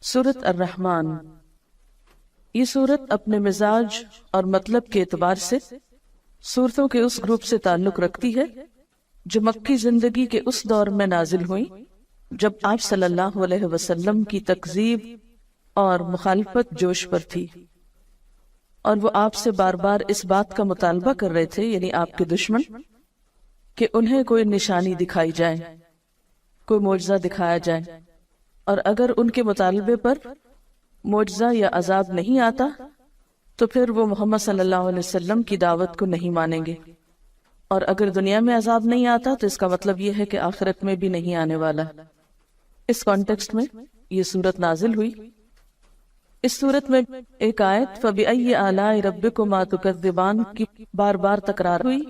سورۃ الرحمن، یہ سورت اپنے مزاج اور مطلب کے اعتبار سے سورتوں کے اس گروپ سے تعلق رکھتی ہے جو مکی زندگی کے اس دور میں نازل ہوئی جب آپ صلی اللہ علیہ وسلم کی تکذیب اور مخالفت جوش پر تھی، اور وہ آپ سے بار بار اس بات کا مطالبہ کر رہے تھے، یعنی آپ کے دشمن، کہ انہیں کوئی نشانی دکھائی جائے، کوئی معجزہ دکھایا جائے، اور اگر ان کے مطالبے پر معجزہ یا عذاب نہیں آتا تو پھر وہ محمد صلی اللہ علیہ وسلم کی دعوت کو نہیں مانیں گے، اور اگر دنیا میں عذاب نہیں آتا تو اس کا مطلب یہ ہے کہ آخرت میں بھی نہیں آنے والا۔ اس کانٹیکسٹ میں یہ سورت نازل ہوئی۔ اس سورت میں ایک آیت فَبِأَيِّ آلَاءِ رَبِّكُمَا تُكَذِّبَانِ کی بار بار تکرار ہوئی،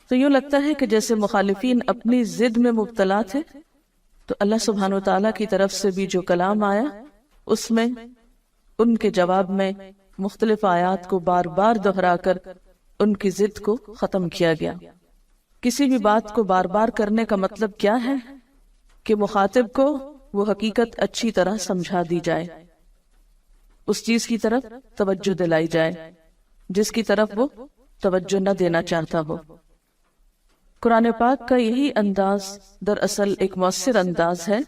تو یوں لگتا ہے کہ جیسے مخالفین اپنی ضد میں مبتلا تھے، تو اللہ سبحانہ وتعالیٰ کی طرف سے بھی جو کلام آیا اس میں ان کے جواب میں مختلف آیات کو بار بار دہرا کر ان کی ضد کو ختم کیا گیا۔ کسی بھی بات کو بار بار کرنے کا مطلب کیا ہے کہ مخاطب کو وہ حقیقت اچھی طرح سمجھا دی جائے، اس چیز کی طرف توجہ دلائی جائے جس کی طرف وہ توجہ نہ دینا چاہتا ہو۔ قرآن پاک کا یہی انداز دراصل ایک مؤثر انداز ہے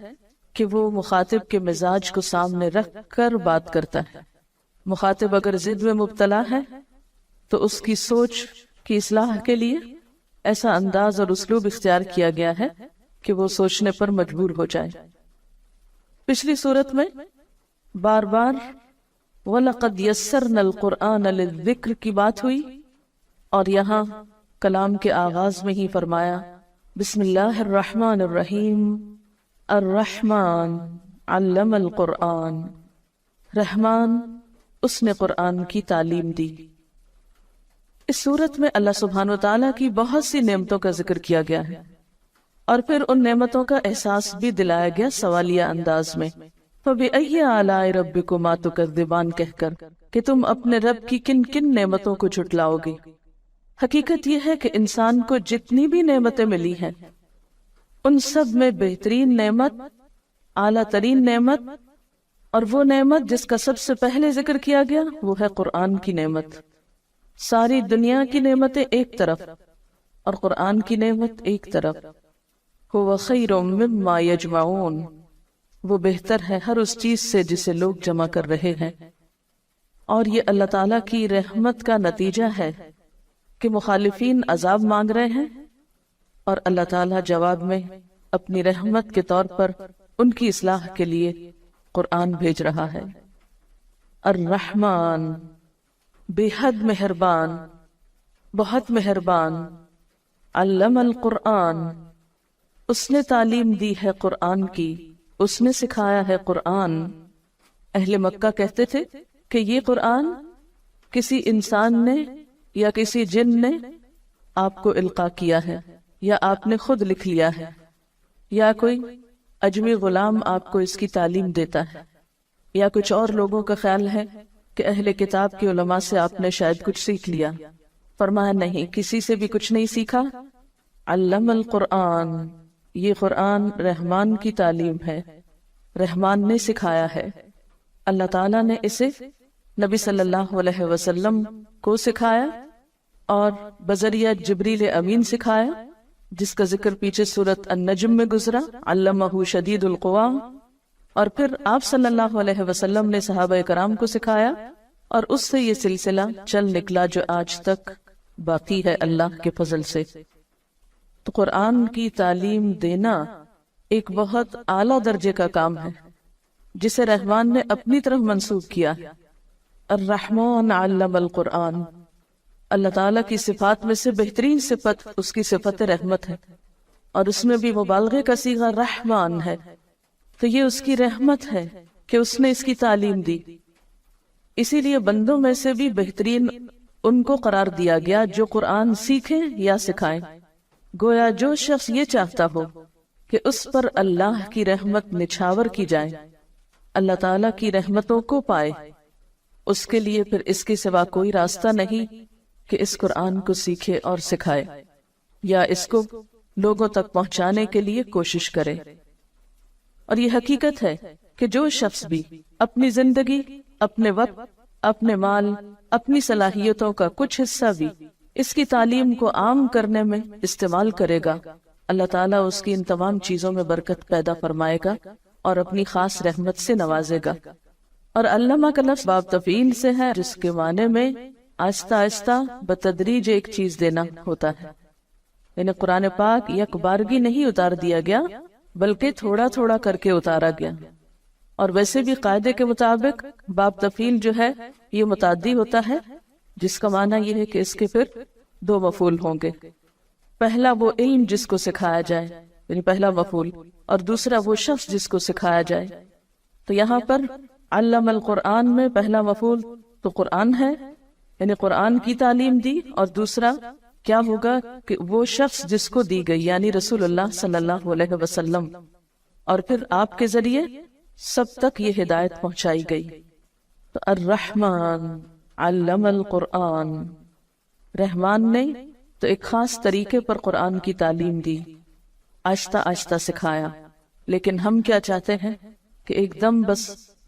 کہ وہ مخاطب کے مزاج کو سامنے رکھ کر بات کرتا ہے۔ مخاطب اگر ضد میں مبتلا ہے تو اس کی سوچ کی اصلاح کے لیے ایسا انداز اور اسلوب اختیار کیا گیا ہے کہ وہ سوچنے پر مجبور ہو جائے۔ پچھلی صورت میں بار بار وَلَقَدْ يَسَّرْنَا الْقُرْآنَ لِلذِّكْرِ کی بات ہوئی، اور یہاں کلام کے آغاز میں ہی فرمایا بسم اللہ الرحمن الرحیم، الرحمن علم القرآن، رحمان اس نے قرآن کی تعلیم دی۔ اس صورت میں اللہ سبحانہ وتعالیٰ کی بہت سی نعمتوں کا ذکر کیا گیا ہے، اور پھر ان نعمتوں کا احساس بھی دلایا گیا سوالیہ انداز میں، فَبِأَيِّ آلَاءِ رَبِّكُمَا تُكَذِّبَانِ کہہ کر کہ تم اپنے رب کی کن کن نعمتوں کو جھٹلاؤ گے۔ حقیقت یہ ہے کہ انسان کو جتنی بھی نعمتیں ملی ہیں ان سب میں بہترین نعمت، اعلیٰ ترین نعمت، اور وہ نعمت جس کا سب سے پہلے ذکر کیا گیا وہ ہے قرآن کی نعمت۔ ساری دنیا کی نعمتیں ایک طرف اور قرآن کی نعمت ایک طرف۔ هو خیر مما یجمعون، وہ بہتر ہے ہر اس چیز سے جسے لوگ جمع کر رہے ہیں۔ اور یہ اللہ تعالیٰ کی رحمت کا نتیجہ ہے کہ مخالفین عذاب مانگ رہے ہیں اور اللہ تعالیٰ جواب میں اپنی رحمت کے طور پر ان کی اصلاح کے لیے قرآن بھیج رہا ہے۔ الرحمن، بے حد مہربان، بہت مہربان، علم القرآن، اس نے تعلیم دی ہے قرآن کی، اس نے سکھایا ہے قرآن۔ اہل مکہ کہتے تھے کہ یہ قرآن کسی انسان نے یا کسی جن نے آپ کو القاء کیا ہے، یا آپ نے خود لکھ لیا ہے، یا کوئی اجمی غلام آپ کو اس کی تعلیم دیتا ہے، یا کچھ اور لوگوں کا خیال ہے کہ اہل کتاب کے علماء سے آپ نے شاید کچھ سیکھ لیا۔ فرمایا نہیں، کسی سے بھی کچھ نہیں سیکھا۔ علم القرآن، یہ قرآن رحمان کی تعلیم ہے، رحمان نے سکھایا ہے۔ اللہ تعالیٰ نے اسے نبی صلی اللہ علیہ وسلم کو سکھایا اور بذریعہ جبریل امین سکھایا، جس کا ذکر پیچھے سورۃ النجم میں گزرا، علمہ شدید القوا۔ اور پھر آپ صلی اللہ علیہ وسلم نے صحابہ کرام کو سکھایا، اور اس سے یہ سلسلہ چل نکلا جو آج تک باقی ہے اللہ کے فضل سے۔ تو قرآن کی تعلیم دینا ایک بہت اعلیٰ درجے کا کام ہے جسے رحمان نے اپنی طرف منسوب کیا۔ الرحمن علم القرآن، اللہ تعالیٰ کی صفات میں سے بہترین صفت اس کی صفت رحمت ہے، اور اس میں بھی مبالغے کا صیغہ رحمان ہے، تو یہ اس کی رحمت ہے کہ اس نے اس کی تعلیم دی۔ اسی لیے بندوں میں سے بھی بہترین ان کو قرار دیا گیا جو قرآن سیکھیں یا سکھائیں۔ گویا جو شخص یہ چاہتا ہو کہ اس پر اللہ کی رحمت نچھاور کی جائے، اللہ تعالیٰ کی رحمتوں کو پائے، اس کے لیے پھر اس کے سوا کوئی راستہ نہیں کہ اس قرآن کو سیکھے اور سکھائے، یا اس کو لوگوں تک پہنچانے کے لیے کوشش کرے۔ اور یہ حقیقت ہے کہ جو شخص بھی اپنی زندگی، اپنے وقت، اپنے مال، اپنی صلاحیتوں کا کچھ حصہ بھی اس کی تعلیم کو عام کرنے میں استعمال کرے گا، اللہ تعالیٰ اس کی ان تمام چیزوں میں برکت پیدا فرمائے گا اور اپنی خاص رحمت سے نوازے گا۔ اور علامہ کا لفظ باب تفعیل سے ہے، جس کے معنی میں آہستہ آہستہ بتدریج ایک چیز دینا ہوتا ہے، یعنی قرآن پاک یک بارگی نہیں اتار دیا گیا بلکہ تھوڑا تھوڑا کر کے اتارا گیا۔ اور ویسے بھی قاعدے کے مطابق باب تفعیل جو ہے یہ متعدی ہوتا ہے، جس کا معنی یہ ہے کہ اس کے پھر دو مفعول ہوں گے، پہلا وہ علم جس کو سکھایا جائے یعنی پہلا مفعول، اور دوسرا وہ شخص جس کو سکھایا جائے۔ تو یہاں پر علم القرآن میں پہلا مفعول تو قرآن ہے، یعنی قرآن کی تعلیم دی، اور دوسرا کیا ہوگا کہ وہ شخص جس کو دی گئی یعنی رسول اللہ صلی اللہ علیہ وسلم، اور پھر آپ کے ذریعے سب تک یہ ہدایت پہنچائی گئی۔ تو الرحمن علم القرآن، رحمان نے تو ایک خاص طریقے پر قرآن کی تعلیم دی، آہستہ آہستہ سکھایا، لیکن ہم کیا چاہتے ہیں کہ ایک دم بس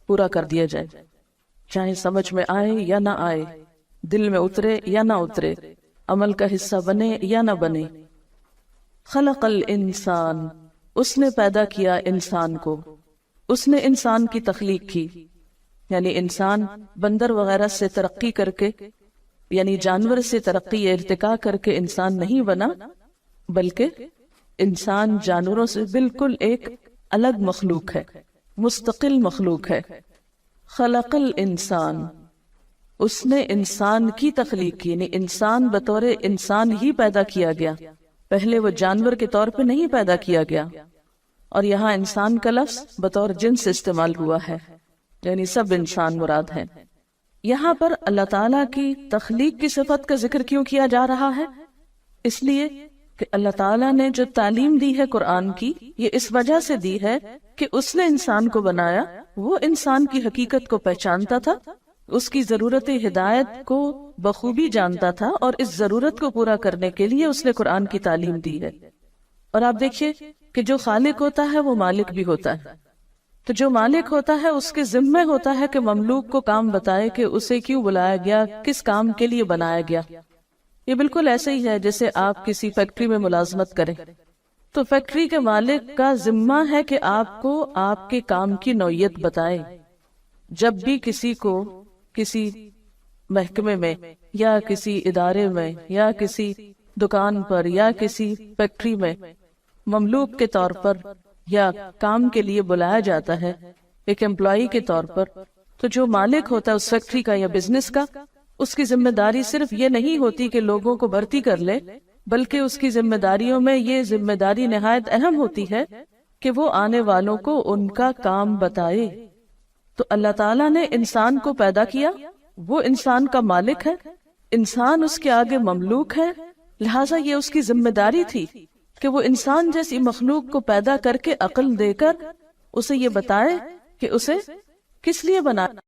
پورا کر دیا جائے، چاہے سمجھ میں آئے یا نہ آئے، دل میں اترے یا نہ اترے، عمل کا حصہ بنے یا نہ بنے۔ خلق الانسان، اس نے پیدا کیا انسان کو، اس نے انسان کی تخلیق کی، یعنی انسان بندر وغیرہ سے ترقی کر کے، یعنی جانور سے ترقی ارتقا کر کے انسان نہیں بنا، بلکہ انسان جانوروں سے بالکل ایک الگ مخلوق ہے، مستقل مخلوق ہے۔ خلق الانسان، اس نے انسان کی تخلیق کی، یعنی انسان بطور انسان ہی پیدا کیا گیا، پہلے وہ جانور کے طور پہ نہیں پیدا کیا گیا۔ اور یہاں انسان کا لفظ بطور جنس استعمال ہوا ہے، یعنی سب انسان مراد ہے۔ یہاں پر اللہ تعالیٰ کی تخلیق کی صفت کا ذکر کیوں کیا جا رہا ہے؟ اس لیے کہ اللہ تعالیٰ نے جو تعلیم دی ہے قرآن کی، یہ اس وجہ سے دی ہے کہ اس نے انسان کو بنایا، وہ انسان کی حقیقت کو پہچانتا تھا، اس کی ضرورت ہدایت کو بخوبی جانتا تھا، اور اس ضرورت کو پورا کرنے کے لیے اس نے قرآن کی تعلیم دی ہے۔ اور آپ دیکھیے کہ جو خالق ہوتا ہے وہ مالک بھی ہوتا ہے، تو جو مالک ہوتا ہے اس کے ذمہ ہوتا ہے کہ مملوک کو کام بتائے کہ اسے کیوں بلایا گیا، کس کام کے لیے بنایا گیا۔ یہ بالکل ایسے ہی ہے جیسے آپ کسی فیکٹری میں ملازمت کریں تو فیکٹری کے مالک کا ذمہ ہے کہ آپ کو آپ کے کام کی نوعیت بتائے۔ جب بھی کسی کو کسی محکمے میں یا کسی ادارے میں یا کسی دکان پر یا کسی فیکٹری میں مملوک کے طور پر یا کام کے لیے بلایا جاتا ہے ایک امپلائی کے طور پر، تو جو مالک ہوتا ہے اس فیکٹری کا یا بزنس کا، اس کی ذمہ داری صرف یہ نہیں ہوتی کہ لوگوں کو بھرتی کر لے، بلکہ اس کی ذمہ داریوں میں یہ ذمہ داری نہایت اہم ہوتی ہے کہ وہ آنے والوں کو ان کا کام بتائے۔ تو اللہ تعالیٰ نے انسان کو پیدا کیا، وہ انسان کا مالک ہے، انسان اس کے آگے مملوک ہے، لہٰذا یہ اس کی ذمہ داری تھی کہ وہ انسان جیسی مخلوق کو پیدا کر کے عقل دے کر اسے یہ بتائے کہ اسے کس لیے بنایا۔